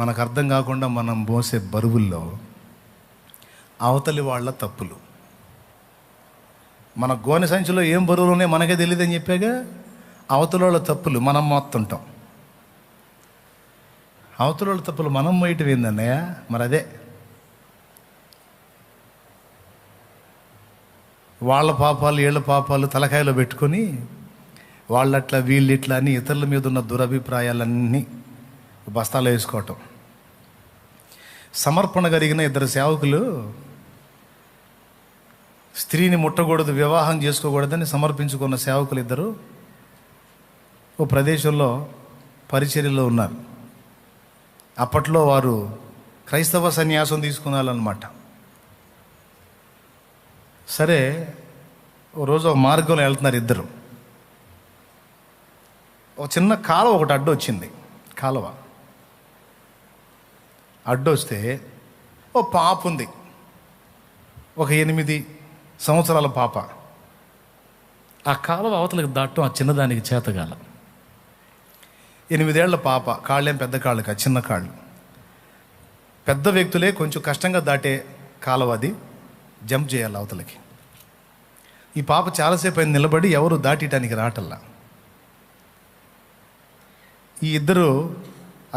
మనకు అర్థం కాకుండా మనం మోసే బరువుల్లో అవతలి వాళ్ళ తప్పులు. మన గోనె సంచిలో ఏం బరువులు ఉన్నాయో మనకే తెలియదని చెప్పాగా. అవతలి వాళ్ళ తప్పులు మనం మోస్తుంటాం. అవతలి వాళ్ళ తప్పులు మనం మోయటం ఏందన్నయ్య? మరి అదే వాళ్ళ పాపాలు వీళ్ళ పాపాలు తలకాయలో పెట్టుకొని వాళ్ళట్లా వీళ్ళిట్లా అని ఇతరుల మీద ఉన్న దురభిప్రాయాలన్నీ బస్తాలో వేసుకోవటం. సమర్పణ కలిగిన ఇద్దరు సేవకులు స్త్రీని ముట్టకూడదు, వివాహం చేసుకోకూడదని సమర్పించుకున్న సేవకులు ఇద్దరు ఓ ప్రదేశంలో పరిచర్యలో ఉన్నారు. అప్పట్లో వారు క్రైస్తవ సన్యాసం తీసుకున్నారన్నమాట. సరే, ఓ రోజు ఒక మార్గంలో వెళ్తున్నారు ఇద్దరు. ఒక చిన్న కాలువ ఒకటి అడ్డు వచ్చింది. కాలువ అడ్డు వస్తే ఓ పాప ఉంది, ఒక 8 సంవత్సరాల పాప. ఆ కాలువ అవతలకు దాటం ఆ చిన్నదానికి చేతగాల. 8 ఏళ్ల పాప, కాళ్ళేం పెద్ద కాళ్ళు కాదు, చిన్న కాళ్ళు. పెద్ద వ్యక్తులే కొంచెం కష్టంగా దాటే కాలువ, అది జంప్ చేయాలి అవతలకి. ఈ పాప చాలాసేపు అయింది నిలబడి, ఎవరు దాటిటానికి రాటల్లా. ఈ ఇద్దరు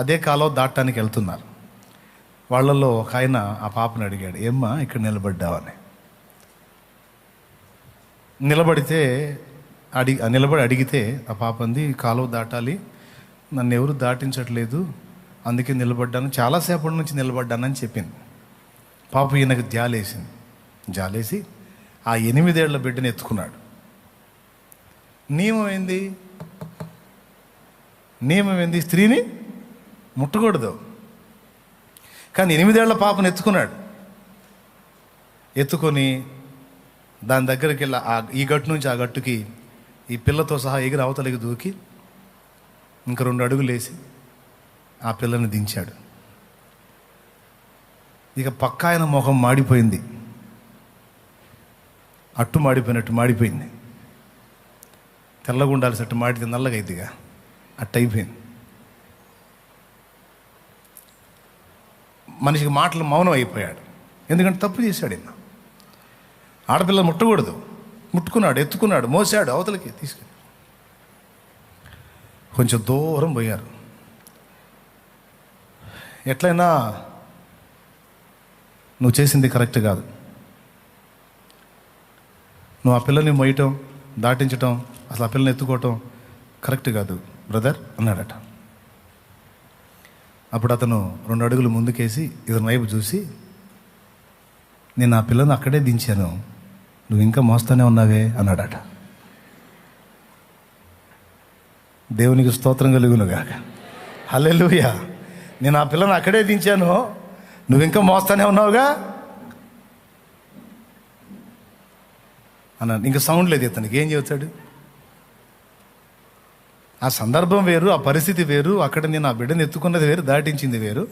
అదే కాలువ దాటడానికి వెళ్తున్నారు. వాళ్ళల్లో ఒక ఆయన ఆ పాపను అడిగాడు, ఏమ్మా ఇక్కడ నిలబడ్డావని. నిలబడి అడిగితే ఆ పాప అంది, కాలువ దాటాలి, నన్ను ఎవరు దాటించట్లేదు, అందుకే నిలబడ్డాను, చాలాసేపటి నుంచి నిలబడ్డానని చెప్పింది. పాప ఈయనకు జాలేసి ఆ 8 ఏళ్ల బిడ్డను ఎత్తుకున్నాడు. నియమం ఏంది? స్త్రీని ముట్టకూడదు. కానీ 8 ఏళ్ల పాపను ఎత్తుకొని దాని దగ్గరికి వెళ్ళి ఈ గట్టు నుంచి ఆ గట్టుకి ఈ పిల్లతో సహా ఎగిరి అవతలికి దూకి ఇంక 2 అడుగులు వేసి ఆ పిల్లని దించాడు. ఇక పక్క ఆయన మొహం మాడిపోయింది, అట్టు మాడిపోయినట్టు మాడిపోయింది. తెల్లగా ఉండాల్సినట్టు మాడితే నల్లగా అయిద్దిగా, అట్టు అయిపోయింది. మనిషికి మాటలు మౌనం అయిపోయాడు, ఎందుకంటే తప్పు చేశాడు. ఈయన ఆడపిల్ల ముట్టకూడదు, ముట్టుకున్నాడు, ఎత్తుకున్నాడు, మోసాడు, అవతలకి తీసుకెళ్ళి కొంచెం దూరం పోయారు. ఎట్లయినా నువ్వు చేసింది కరెక్ట్ కాదు, నువ్వు ఆ పిల్లని మోయటం, దాటించటం, అసలు ఆ పిల్లని ఎత్తుకోవటం కరెక్ట్ కాదు బ్రదర్ అన్నాడట. అప్పుడు అతను 2 అడుగులు ముందుకేసి ఇతని వైపు చూసి, నేను ఆ పిల్లని అక్కడే దించాను, నువ్వు ఇంకా మోస్తానే ఉన్నావే అన్నాడట. దేవునికి స్తోత్రం కలుగునుగాక. హల్లెలూయా. నేను ఆ పిల్లని అక్కడే దించాను, నువ్వు ఇంకా మోస్తానే ఉన్నావుగా అన్నాడు. ఇంకా సౌండ్ లేదు ఇతనికి, ఏం చెబుతాడు? ఆ సందర్భం వేరు, ఆ పరిస్థితి వేరు, అక్కడ నేను ఆ బిడ్డను ఎత్తుకున్నది వేరు, దాటించింది వేరు.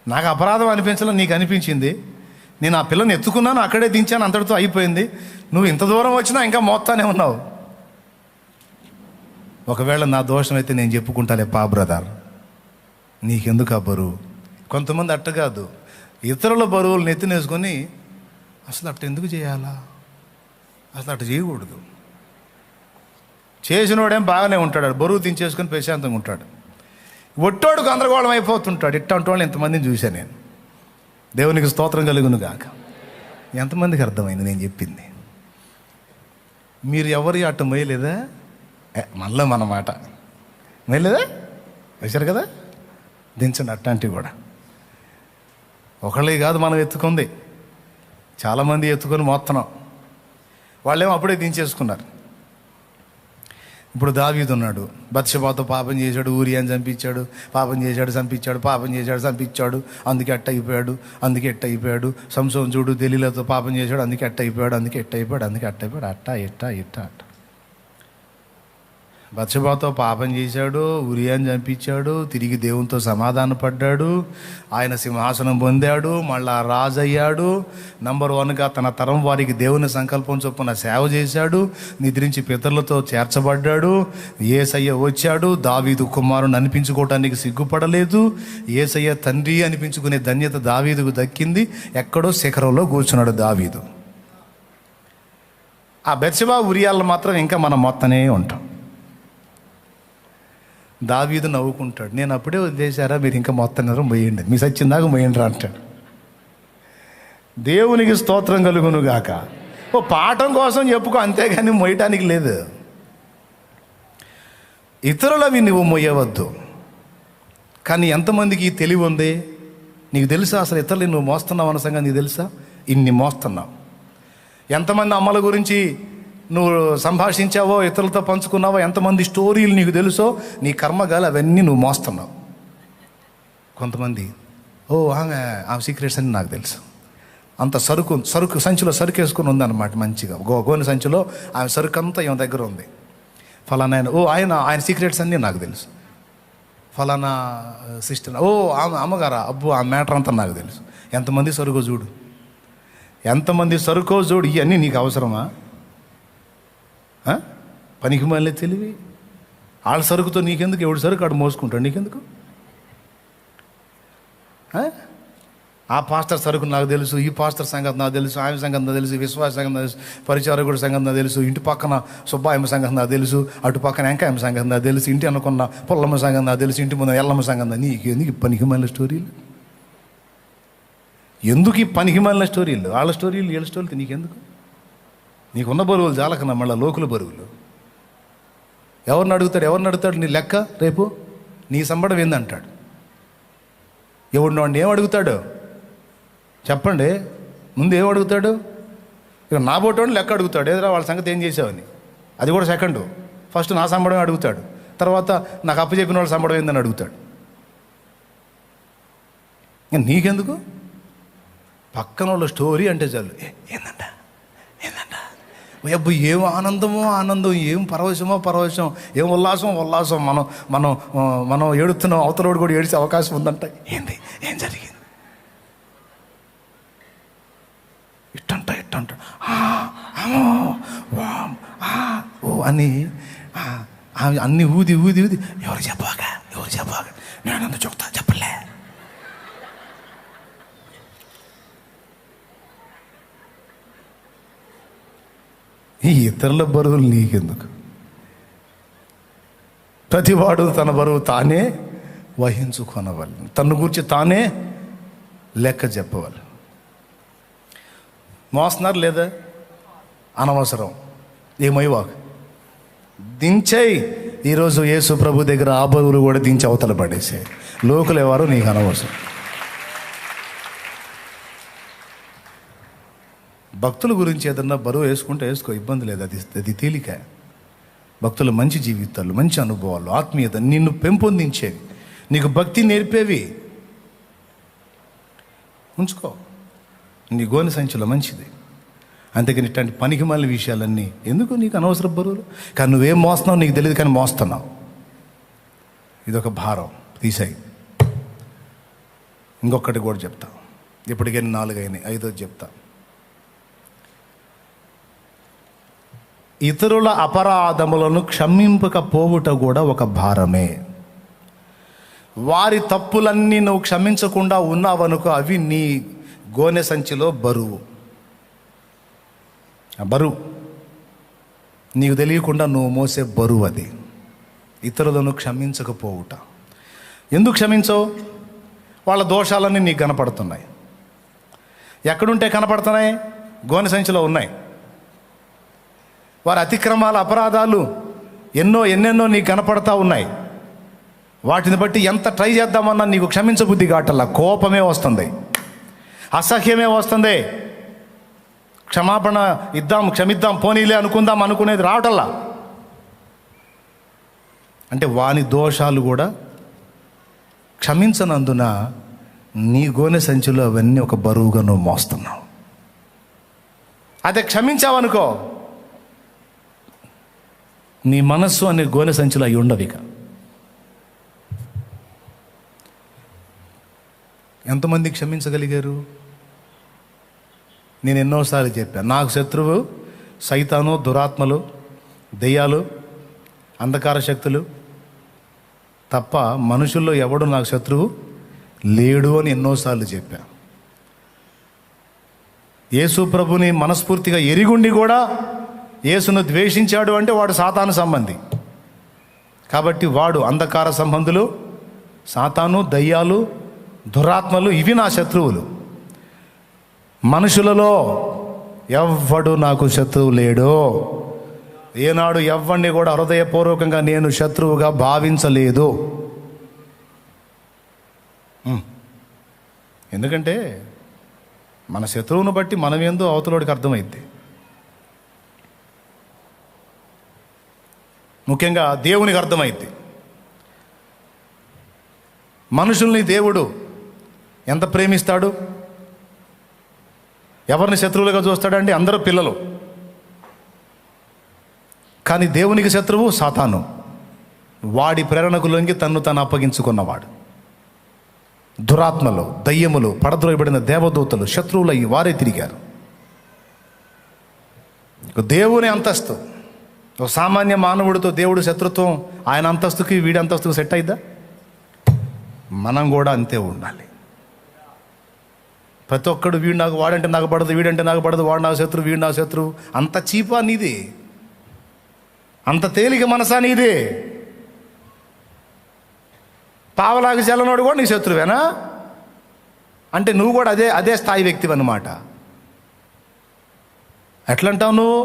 నాకు అపరాధం అనిపించడం, నీకు అనిపించింది. నేను ఆ పిల్లని ఎత్తుకున్నాను, అక్కడే దించాను, అంతటితో అయిపోయింది. నువ్వు ఇంత దూరం వచ్చినా ఇంకా మోస్తానే ఉన్నావు. ఒకవేళ నా దోషం అయితే నేను చెప్పుకుంటాలే పా బ్రదర్, నీకెందుకు ఆ బరువు? కొంతమంది అట్ట కాదు, ఇతరుల బరువులు నెత్తినేసుకొని అసలు అట్ట ఎందుకు చేయాలా, అసలు అట్ట చేయకూడదు. చేసినోడేం బాగానే ఉంటాడు, బరువు దించేసుకొని ప్రశాంతంగా ఉంటాడు. ఒట్టోడు గందరగోళం అయిపోతుంటాడు. ఇట్టంటి వాళ్ళు ఎంతమందిని చూశాను నేను. దేవునికి స్తోత్రం కలుగును గాక. ఎంతమందికి అర్థమైంది నేను చెప్పింది? మీరు ఎవరి అట్ట మొయ్యలేదా? మళ్ళీ మన మాట మొయ్యలేదా? వేశారు కదా, దించండి. అట్లాంటివి కూడా ఒకళ్ళే కాదు మనం ఎత్తుకుంది, చాలామంది ఎత్తుకొని మోస్తున్నాం. వాళ్ళేమో అప్పుడే దించేసుకున్నారు. ఇప్పుడు దావీదు ఉన్నాడు, బత్షెబాతో పాపం చేశాడు, ఊరియాని చంపించాడు, పాపం చేశాడు, చంపించాడు, అందుకే ఎట్ట అయిపోయాడు. సంసోను చూడు, దెలీలాతో పాపం చేశాడు, అందుకే ఎట్ట అయిపోయాడు. అట్ట. బత్షెబాతో పాపం చేశాడు, ఉరియాని చంపించాడు, తిరిగి దేవునితో సమాధాన పడ్డాడు, ఆయన సింహాసనం పొందాడు, మళ్ళా రాజు అయ్యాడు. నంబర్ 1గా తన తరం వారికి దేవుని సంకల్పం చొప్పున సేవ చేశాడు, నిద్రించి పితరులతో చేర్చబడ్డాడు. యేసయ్య వచ్చాడు, దావీదు కుమారుని అనిపించుకోవటానికి సిగ్గుపడలేదు. యేసయ్య తండ్రి అనిపించుకునే ధన్యత దావీదుకు దక్కింది. ఎక్కడో శిఖరంలో కూర్చున్నాడు దావీదు. ఆ బెత్షెబా ఉరియాలను మాత్రం ఇంకా మనం మొత్తనే ఉంటాం. దావీదు నవ్వుకుంటాడు, నేను అప్పుడే వదిలేశారా, మీరు ఇంకా మొత్తం మొయ్యండి, మీ సచ్చిందాక మొయ్యండి అంటాడు. దేవునికి స్తోత్రం కలుగును గాక. ఓ పాఠం కోసం చెప్పుకో, అంతేగాని మొయ్యటానికి లేదు. ఇతరులవి నువ్వు మొయ్యవద్దు. కానీ ఎంతమందికి తెలివి ఉంది? నీకు తెలుసా అసలు ఇతరులు నువ్వు మోస్తున్నావు అన్న సంగతి నీకు తెలుసా? ఇన్ని మోస్తున్నావు. ఎంతమంది అమ్మల గురించి నువ్వు సంభాషించావో, ఇతరులతో పంచుకున్నావో, ఎంతమంది స్టోరీలు నీకు తెలుసో, నీ కర్మగాలు అవన్నీ నువ్వు మోస్తున్నావు. కొంతమంది ఆమె సీక్రెట్స్ అని నాకు తెలుసు, అంత సరుకు సంచిలో సరుకు వేసుకొని ఉందన్నమాట, మంచిగా గోని సంచిలో ఆమె సరుకు అంతా ఈమె దగ్గర ఉంది. ఫలానా ఆయన సీక్రెట్స్ అన్నీ నాకు తెలుసు. ఫలానా సిస్టర్ ఆమె అమ్మగారా, అబ్బో ఆ మ్యాటర్ అంతా నాకు తెలుసు. ఎంతమంది సరుకో చూడు, ఎంతమంది సరుకో చూడు. ఇవన్నీ నీకు అవసరమా? పనికి మళ్ళీ తెలివి. వాళ్ళ సరుకుతో నీకెందుకు? ఎవడు సరుకు ఆడు మోసుకుంటాడు, నీకెందుకు? ఆ పాస్టర్ సరుకు నాకు తెలుసు, ఈ పాస్టర్ సంగతి నాకు తెలుసు, ఆమె సంగతి నాకు తెలుసు, విశ్వాస సంగతి నాకు తెలుసు, పరిచారకుడి సంగతి నాకు తెలుసు, ఇంటి పక్కన సుబ్బాయమ్మ సంగతి నాకు తెలుసు, అటు పక్కన వెంకాయమ్మ సంగతి నాకు తెలుసు, ఇంటి అనుకున్న పుల్లమ్మ సంగతి నాకు తెలుసు, ఇంటి ముందు ఎల్లమ్మ సంగతి. నీకు ఎందుకు పనికి మళ్ళీ స్టోరీలు? ఎందుకు ఈ పనికి మళ్ళీ స్టోరీలు? వాళ్ళ స్టోరీలు వీళ్ళ స్టోరీలు నీకెందుకు? నీకున్న బరువులు జాలకన్నా మళ్ళీ లోకుల బరువులు. ఎవరిని అడుగుతాడు నీ లెక్క? రేపు నీ సంబడం ఏందంటాడు. వాడిని ఏం అడుగుతాడు చెప్పండి? ముందు ఏం అడుగుతాడు? ఇక నా బోటోని లెక్క అడుగుతాడు, ఏదైనా వాళ్ళ సంగతి ఏం చేసావని. అది కూడా సెకండ్. ఫస్ట్ నా సంబడం అడుగుతాడు, తర్వాత నాకు అప్పచెప్పిన వాళ్ళ సంబడం ఏందని అడుగుతాడు. నీకెందుకు? పక్కన వాళ్ళ స్టోరీ అంటే చాలు, ఏందంట అబ్బు, ఏం ఆనందం, ఏం పరవశం, ఏం ఉల్లాసం. మనం ఏడుతున్నాం, అవతలోడు కూడా ఏడిచే అవకాశం ఉందంట. ఏంది, ఏం జరిగింది? ఇట్టంట అని అన్ని ఊది ఎవరు చెప్పాక నేను చెప్తా, చెప్పలే. ఈ ఇతరుల బరువులు నీకెందుకు? ప్రతివాడు తన బరువు తానే వహించుకొనవాలి, తన గురించి తానే లెక్క చెప్పవాలి. మోస్తున్నారు లేదా? అనవసరం. ఏమైవాకు దించేయి. ఈరోజు యేసు ప్రభు దగ్గర ఆ బరువులు కూడా దించి అవతల పడేసే. లోకులు ఎవరు నీకు అనవసరం. భక్తుల గురించి ఏదన్నా బరువు వేసుకుంటే వేసుకో, ఇబ్బంది లేదు. అది తేలిక. భక్తుల మంచి జీవితాలు, మంచి అనుభవాలు, ఆత్మీయత నిన్ను పెంపొందించేవి, నీకు భక్తి నేర్పేవి ఉంచుకో. నీ గోనె సంచిలో మంచిది. అంతేకాని ఇట్లాంటి పనికి మళ్ళీ విషయాలన్నీ ఎందుకు? నీకు అనవసర బరువులు. కానీ నువ్వేం మోస్తున్నావు నీకు తెలియదు, కానీ మోస్తున్నావు. ఇదొక భారం, తీసేయి. ఇంకొకటి కూడా చెప్తా, ఇప్పటికే 4 అయినాయి, 5వ చెప్తా. ఇతరుల అపరాధములను క్షమింపకపోవుట కూడా ఒక భారమే. వారి తప్పులన్నీ నువ్వు క్షమించకుండా ఉన్నావనుకో, అవి నీ గోనె సంచిలో బరువు. ఆ బరువు నీకు తెలియకుండా నువ్వు మోసే బరువు అది. ఇతరులను క్షమించకపోవుట. ఎందుకు క్షమించవు? వాళ్ళ దోషాలన్నీ నీకు కనపడుతున్నాయి. ఎక్కడుంటే కనపడుతున్నాయి? గోనె సంచిలో ఉన్నాయి. వారి అతిక్రమాల, అపరాధాలు ఎన్నెన్నో నీకు కనపడతా ఉన్నాయి. వాటిని బట్టి ఎంత ట్రై చేద్దామన్నా నీకు క్షమించబుద్ధి కావట్లా. కోపమే వస్తుంది, అసహ్యమే వస్తుంది. క్షమాపణ క్షమిద్దాం, పోనీలే అనుకునేది రావటల్లా. అంటే వాని దోషాలు కూడా క్షమించనందున నీ గోనె సంచిలో అవన్నీ ఒక బరువుగా నువ్వు మోస్తున్నావు. అదే క్షమించావనుకో, నీ మనస్సు అనే గోనె సంచులు అవి ఉండవు. ఇక ఎంతమంది క్షమించగలిగారు? నేను ఎన్నోసార్లు చెప్పాను, నాకు శత్రువు సైతాను, దురాత్మలు, దెయ్యాలు, అంధకార శక్తులు తప్ప మనుషుల్లో ఎవడు నాకు శత్రువు లేడు అని ఎన్నోసార్లు చెప్పా. యేసు ప్రభుని మనస్ఫూర్తిగా ఎరిగుండి కూడా యేసును ద్వేషించాడు అంటే వాడు సాతాను సంబంధి. కాబట్టి వాడు అంధకార సంబంధులు, సాతాను, దయ్యాలు, దురాత్మలు ఇవి నా శత్రువులు. మనుషులలో ఎవ్వడు నాకు శత్రువు లేడు. ఏనాడు ఎవ్వడిని కూడా హృదయపూర్వకంగా నేను శత్రువుగా భావించలేదు. ఎందుకంటే మన శత్రువును బట్టి మనమేందో అవతలోడికి అర్థమైద్ది. ముఖ్యంగా దేవునికి అర్థమైద్ది. మనుషుల్ని దేవుడు ఎంత ప్రేమిస్తాడు, ఎవరిని శత్రువులుగా చూస్తాడండి? అందరూ పిల్లలు. కానీ దేవునికి శత్రువు సాతాను, వాడి ప్రేరణకు లొంగి తన్ను అప్పగించుకున్నవాడు. దురాత్మలు, దయ్యములు, పడద్రోయబడిన దేవదూతలు శత్రువులయ్యి వారే తిరిగారు. దేవుని అంతస్తు, ఒక సామాన్య మానవుడితో దేవుడు శత్రుత్వం ఆయన అంతస్తుకి వీడి అంతస్తుకి సెట్ అయిద్దా? మనం కూడా అంతే ఉండాలి. ప్రతి ఒక్కడు వీడు నాకు, వాడంటే నాకు పడదు, వీడంటే నాకు పడదు, వాడు నాకు శత్రువు, వీడు నాకు శత్రువు. అంత చీపా నీది? అంత తేలిక మనసా నీది? పావలాగా చెల్లనోడు కూడా నీ శత్రువేనా? అంటే నువ్వు కూడా అదే స్థాయి వ్యక్తివి అన్నమాట. ఎట్లంటావు నువ్వు?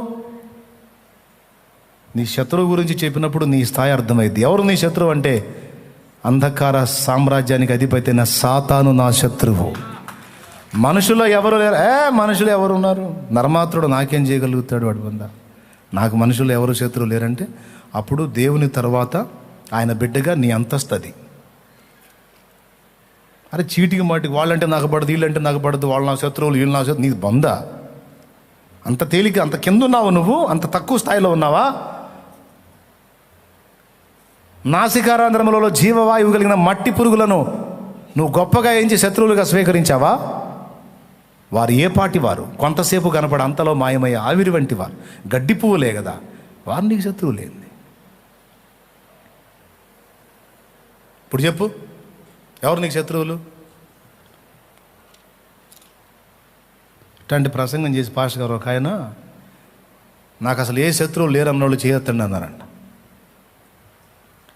నీ శత్రువు గురించి చెప్పినప్పుడు నీ స్థాయి అర్థమైంది. ఎవరు నీ శత్రువు అంటే అంధకార సామ్రాజ్యానికి అధిపతి అయిన సాతాను నా శత్రువు. మనుషుల్లో ఎవరు లేరు. మనుషులు ఎవరు ఉన్నారు? నరమాత్రుడు నాకేం చేయగలుగుతాడు వాడు బంద? నాకు మనుషులు ఎవరు శత్రువు లేరంటే అప్పుడు దేవుని తర్వాత ఆయన బిడ్డగా నీ అంతస్తు అది. అరే చీటికి మాటికి వాళ్ళంటే నాకు పడదు, వీళ్ళంటే నాకు పడదు, వాళ్ళు నా శత్రువులు, వీళ్ళు నా శత్రువు. నీది బందా? అంత తేలిక, అంత కింద ఉన్నావు నువ్వు? అంత తక్కువ స్థాయిలో ఉన్నావా? నాసికారంధ్రములలో జీవవాయువు కలిగిన మట్టి పురుగులను నువ్వు గొప్పగా ఏంచి శత్రువులుగా స్వీకరించావా? వారు ఏ పాటి వారు? కొంతసేపు కనపడ అంతలో మాయమయ్యే ఆవిరి వంటి వారు, గడ్డి పువ్వులే కదా. వారు నీకు శత్రువు లేని. ఇప్పుడు చెప్పు, ఎవరు నీకు శత్రువులు? ఇట్లాంటి ప్రసంగం చేసి పాస్టర్ గారు ఒక ఆయన, నాకు అసలు ఏ శత్రువులు లేరన్న వాళ్ళు చేయొత్తండి అన్నారంట.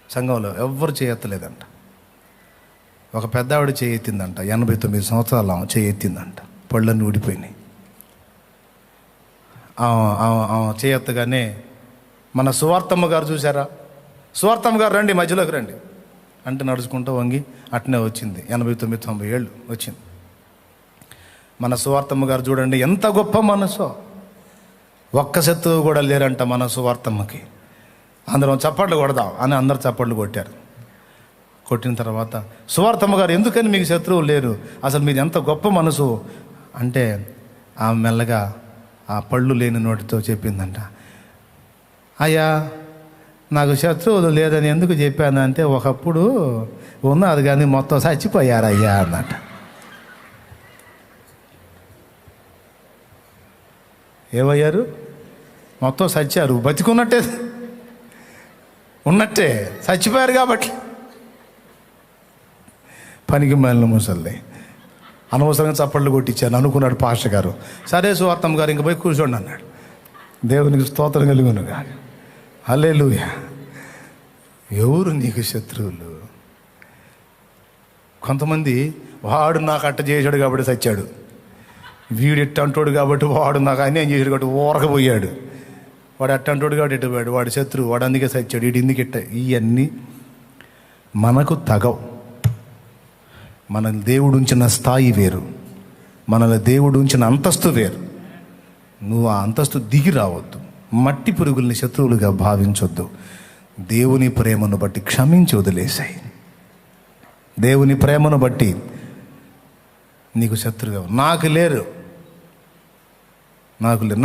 సంఘంలో ఎవ్వరు చేయెత్తలేదంట. ఒక పెద్ద ఆవిడ చేయెత్తిందంట, 89 సంవత్సరాలు చేయెత్తిందంట. పళ్ళన్నీ ఊడిపోయినాయి. చేయెత్తగానే మన సువార్తమ్మ గారు చూసారా? సువార్తమ్మ గారు రండి, మధ్యలోకి రండి అంటే నడుచుకుంటూ వంగి అట్నే వచ్చింది. 89-90 ఏళ్ళు వచ్చింది. మన సువార్తమ్మ గారు చూడండి ఎంత గొప్ప మనసు. ఒక్క శత్రువు కూడా లేరంట మన సువార్తమ్మకి. అందరం చప్పట్లు కొడదాం అని అందరు చప్పట్లు కొట్టారు. కొట్టిన తర్వాత సువార్తమ్మ గారు, ఎందుకని మీకు శత్రువు లేరు, అసలు మీది ఎంత గొప్ప మనసు అంటే ఆ మెల్లగా ఆ పళ్ళు లేని నోటితో చెప్పిందంట, అయ్యా నాకు శత్రువులు లేదని ఎందుకు చెప్పానంటే ఒకప్పుడు ఉన్నది కానీ మొత్తం చచ్చిపోయారయ్యా అన్నట్ట. ఏమయ్యారు? మొత్తం చచ్చారు. బతికున్నట్టే ఉన్నట్టే చచ్చిపోయారు కాబట్టి. పనికి మాలిన ముసల్ని అనవసరంగా చప్పట్లు కొట్టించాను అనుకున్నాడు పాస్టర్ గారు. సరే సువార్తమ్మ గారు ఇంక పోయి కూర్చోండి అన్నాడు. దేవునికి స్తోత్రం కలుగునుగా. హల్లెలూయా. ఎవరు నీకు శత్రువులు? కొంతమంది వాడు నాకు అట్ట చేశాడు కాబట్టి చచ్చాడు, వీడు ఎట్టంటోడు కాబట్టి వాడు నాకు అన్యాయం చేశాడు కాబట్టి ఊరకపోయాడు, వాడు అట్టంటోడు కాబట్టి ఎట్టుపోయాడు, వాడు శత్రువు, వాడు అందుకే చచ్చాడు, వీడు ఎందుకు ఎట్ట. ఇవన్నీ మనకు తగవు. మన దేవుడు ఉంచిన స్థాయి వేరు, మనల్ని దేవుడు ఉంచిన అంతస్తు వేరు. నువ్వు ఆ అంతస్తు దిగి రావద్దు. మట్టి పురుగుల్ని శత్రువులుగా భావించొద్దు. దేవుని ప్రేమను బట్టి క్షమించి వదిలేసాయి. దేవుని ప్రేమను బట్టి నీకు శత్రువుగా నాకు లేరు.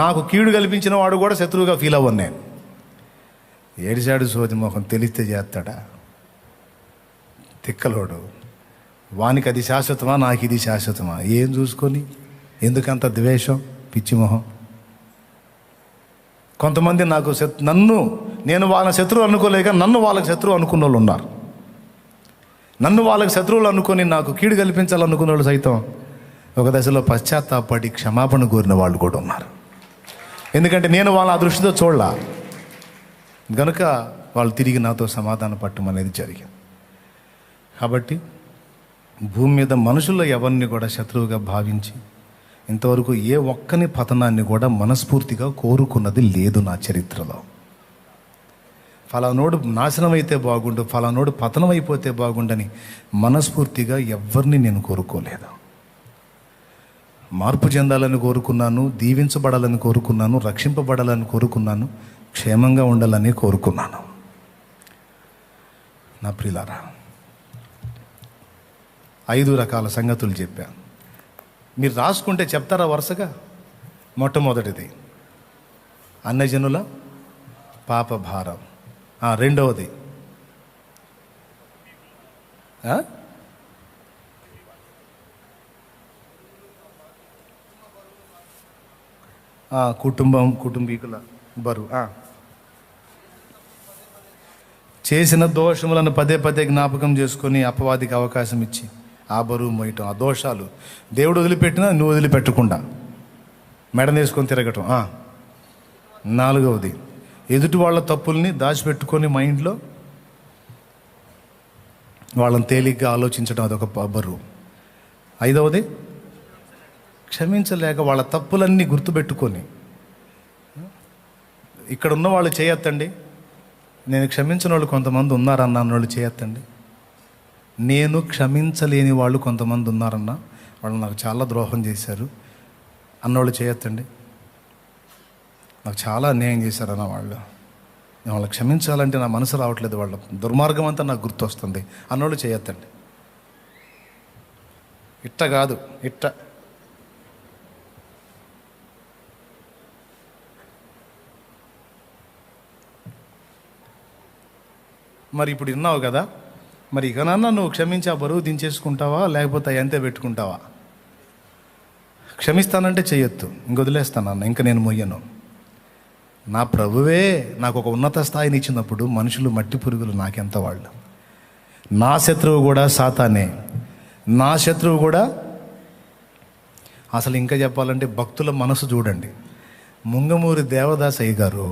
నాకు కీడు కల్పించిన వాడు కూడా శత్రువుగా ఫీల్ అవ్వను నేను. ఏడిశాడు సోది మొహం, తెలిస్తే చేస్తాడా? తిక్కలోడు. వానికి అది శాశ్వతమా, నాకు ఇది శాశ్వతమా? ఏం చూసుకొని ఎందుకంత ద్వేషం? పిచ్చి మొహం. కొంతమంది నేను వాళ్ళ శత్రువు అనుకోలేక నన్ను వాళ్ళకి శత్రువు అనుకున్న వాళ్ళు ఉన్నారు. నన్ను వాళ్ళకి శత్రువులు అనుకొని నాకు కీడు కల్పించాలనుకున్న వాళ్ళు సైతం ఒక దశలో పశ్చాత్తాపడి క్షమాపణ కోరిన వాళ్ళు కూడా ఉన్నారు. ఎందుకంటే నేను వాళ్ళ ఆ దృష్టితో చూడలా గనుక వాళ్ళు తిరిగి నాతో సమాధాన పట్టడం అనేది జరిగింది. కాబట్టి భూమి మీద మనుషుల్లో ఎవరిని కూడా శత్రువుగా భావించి ఇంతవరకు ఏ ఒక్కని పతనాన్ని కూడా మనస్ఫూర్తిగా కోరుకున్నది లేదు నా చరిత్రలో. ఫలానోడు నాశనం అయితే బాగుండు, ఫలానోడు పతనం అయిపోతే బాగుండని మనస్ఫూర్తిగా ఎవరిని నేను కోరుకోలేదు. మార్పు చెందాలని కోరుకున్నాను, దీవించబడాలని కోరుకున్నాను, రక్షింపబడాలని కోరుకున్నాను, క్షేమంగా ఉండాలని కోరుకున్నాను. నా ప్రియులారా, 5 రకాల సంగతులు చెప్పాను. మీరు రాసుకుంటే చెప్తారా వరుసగా? మొట్టమొదటిది అన్యజనుల పాప భారం. రెండవది కుటుంబీకుల బరువు. చేసిన దోషములను పదే పదే జ్ఞాపకం చేసుకొని అపవాదికి అవకాశం ఇచ్చి ఆ బరువు మోయటం. ఆ దోషాలు దేవుడు వదిలిపెట్టినా నువ్వు వదిలిపెట్టకుండా మెడనేసుకొని తిరగటం. 4వది ఎదుటి వాళ్ళ తప్పుల్ని దాచిపెట్టుకొని మైండ్లో వాళ్ళని తేలిగ్గా ఆలోచించడం, అదొక బరువు. 5వది క్షమించలేక వాళ్ళ తప్పులన్నీ గుర్తుపెట్టుకొని, ఇక్కడ ఉన్న వాళ్ళు చేయొద్దండి, నేను క్షమించిన వాళ్ళు కొంతమంది ఉన్నారన్న వాళ్ళు చేయొద్దండి, నేను క్షమించలేని వాళ్ళు కొంతమంది ఉన్నారన్న, వాళ్ళు నాకు చాలా ద్రోహం చేశారు అన్నోళ్ళు చేయొద్దండి, నాకు చాలా అన్యాయం చేశారన్న వాళ్ళు, నేను వాళ్ళని క్షమించాలంటే నా మనసు రావట్లేదు, వాళ్ళ దుర్మార్గం అంతా నాకు గుర్తొస్తుంది అన్నోళ్ళు చేయొద్దండి. ఇట్ట కాదు, ఇట్ట. మరి ఇప్పుడు విన్నావు కదా, మరి ఇకనన్నా నువ్వు క్షమించి ఆ బరువు దించేసుకుంటావా, లేకపోతే అంతే పెట్టుకుంటావా? క్షమిస్తానంటే చెయ్యొద్దు, వదిలేస్తానన్న, ఇంకా నేను మొయ్యను. నా ప్రభువే నాకు ఒక ఉన్నత స్థాయిని ఇచ్చినప్పుడు మనుషులు మట్టి పురుగులు నాకెంత వాళ్ళు. నా శత్రువు కూడా సాతానే, నా శత్రువు కూడా. అసలు ఇంకా చెప్పాలంటే భక్తుల మనసు చూడండి. ముంగమూరి దేవదాసయ్య గారు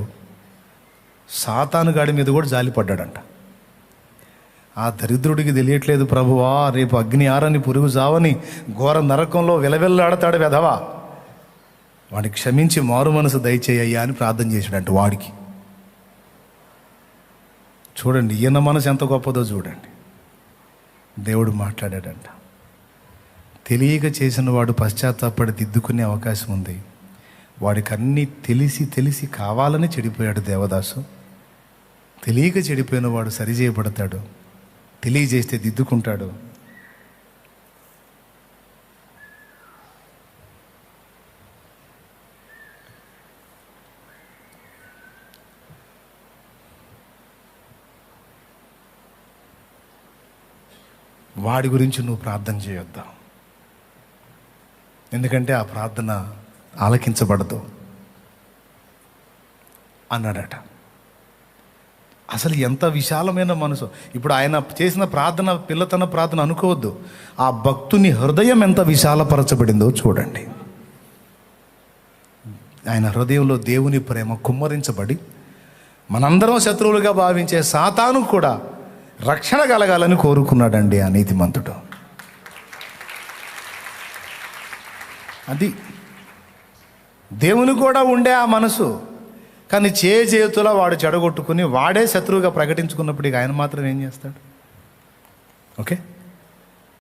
సాతాను గాడి మీద కూడా జాలిపడ్డాడంట. ఆ దరిద్రుడికి తెలియట్లేదు ప్రభువా, రేపు అగ్ని ఆరని పురుగు జావని ఘోర నరకంలో విలవిల్లాడతాడు వెధవా, వాడికి క్షమించి మారు మనసు దయచేయ్యా అని ప్రార్థన చేశాడంట వాడికి. చూడండి ఈయన మనసు ఎంత గొప్పదో చూడండి. దేవుడు మాట్లాడాడంట. తెలియక చేసిన వాడు పశ్చాత్తాపడి దిద్దుకునే అవకాశం ఉంది. వాడికి అన్నీ తెలిసి కావాలని చెడిపోయాడు దేవదాసు. తెలియక చెడిపోయిన వాడు సరిచేయబడతాడు, తెలియజేస్తే దిద్దుకుంటాడు. వాడి గురించి నువ్వు ప్రార్థన చేయొద్దు, ఎందుకంటే ఆ ప్రార్థన ఆలకించబడదు అన్నాడట. అసలు ఎంత విశాలమైన మనసు. ఇప్పుడు ఆయన చేసిన ప్రార్థన పిల్లతన ప్రార్థన అనుకోవద్దు, ఆ భక్తుని హృదయం ఎంత విశాలపరచబడిందో చూడండి. ఆయన హృదయంలో దేవుని ప్రేమ కుమ్మరించబడి మనందరం శత్రువులుగా భావించే సాతాను కూడా రక్షణ కలగాలని కోరుకున్నాడండి ఆ నీతిమంతుడు. అది దేవుని కూడా ఉండే ఆ మనసు. కానీ చేతులా వాడు చెడగొట్టుకుని వాడే శత్రువుగా ప్రకటించుకున్నప్పుడు ఆయన మాత్రం ఏం చేస్తాడు? ఓకే.